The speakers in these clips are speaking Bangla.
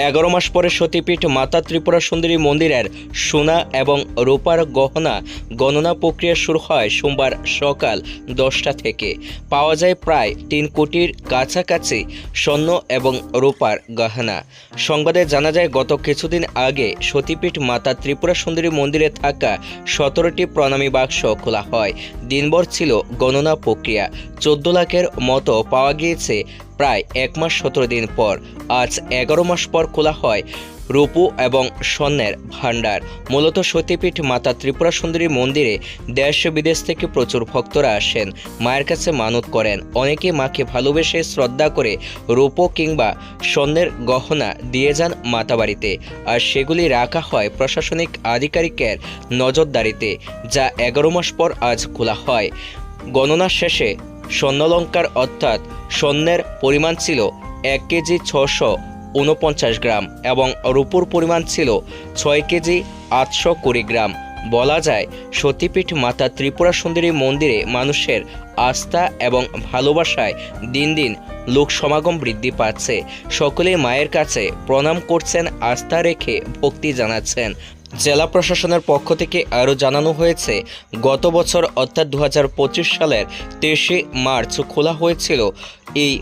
11 মাস পরে সতীপীঠ মাতা ত্রিপুরা সুন্দরী মন্দিরের সোনা এবং রূপার গহনা গণনা প্রক্রিয়া শুরু হয় সোমবার সকাল 10টা থেকে। পাওয়া যায় প্রায় 3 কোটির কাছাকাছি স্বর্ণ এবং রূপার গহনা। সংবাদে জানা যায়, গত কিছুদিন আগে সতীপীঠ মাতা ত্রিপুরা সুন্দরী মন্দিরে থাকা 17টি প্রণামী বাক্স খোলা হয়। দিনভর ছিল গণনা প্রক্রিয়া। 14 লাখের মতো পাওয়া গিয়েছে প্রায় 1 মাস 17 দিন পর। আজ 11 মাস পর খোলা হয় রূপো এবং স্বর্ণের ভাণ্ডার। মূলত সতীপীঠ মাতা ত্রিপুরা সুন্দরী মন্দিরে দেশ বিদেশ থেকে প্রচুর ভক্তরা আসেন, মায়ের কাছে মানত করেন। অনেকে মাকে ভালোবেসে শ্রদ্ধা করে রূপো কিংবা স্বর্ণের গহনা দিয়ে যান মাতাবাড়িতে, আর সেগুলি রাখা হয় প্রশাসনিক আধিকারিকের নজরদারিতে, যা 11 মাস পর আজ খোলা হয়। গণনা শেষে স্বর্ণালঙ্কার অর্থাৎ স্বর্ণের পরিমাণ ছিল 1 কেজি 649 গ্রাম এবং রূপোর পরিমাণ ছিল 6 কেজি 820 গ্রাম। বলা যায়, সতীপীঠ মাতা ত্রিপুরা সুন্দরী মন্দিরে মানুষের আস্থা এবং ভালোবাসায় দিন দিন লোক সমাগম বৃদ্ধি পাচ্ছে। সকলেই মায়ের কাছে প্রণাম করছেন, আস্থা রেখে ভক্তি জানাচ্ছেন। জেলা প্রশাসনের পক্ষ থেকে আরও জানানো হয়েছে, গত বছর অর্থাৎ 2025 সালের 23শে মার্চ খোলা হয়েছিল এই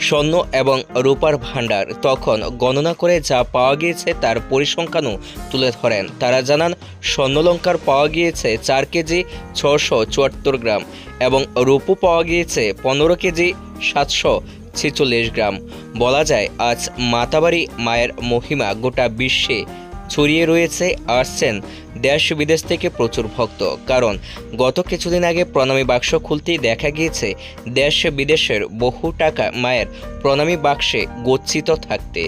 স্বর্ণ এবং রূপার ভাণ্ডার। তখন গণনা করে যা পাওয়া গিয়েছে তার পরিসংখ্যানও তুলে ধরেন। তারা জানান, স্বর্ণালঙ্কার পাওয়া গিয়েছে 4 কেজি 674 গ্রাম এবং রূপো পাওয়া গিয়েছে 15 কেজি 746 গ্রাম। বলা যায়, আজ মাতাবাড়ি মায়ের মহিমা গোটা বিশ্বে ছড়িয়ে রয়েছে। আসছেন দেশ বিদেশ থেকে প্রচুর ভক্ত, কারণ গত কিছুদিন আগে প্রণামী বাক্স খুলতেই দেখা গিয়েছে দেশ বিদেশের বহু টাকা মায়ের প্রণামী বাক্সে গচ্ছিত থাকতে।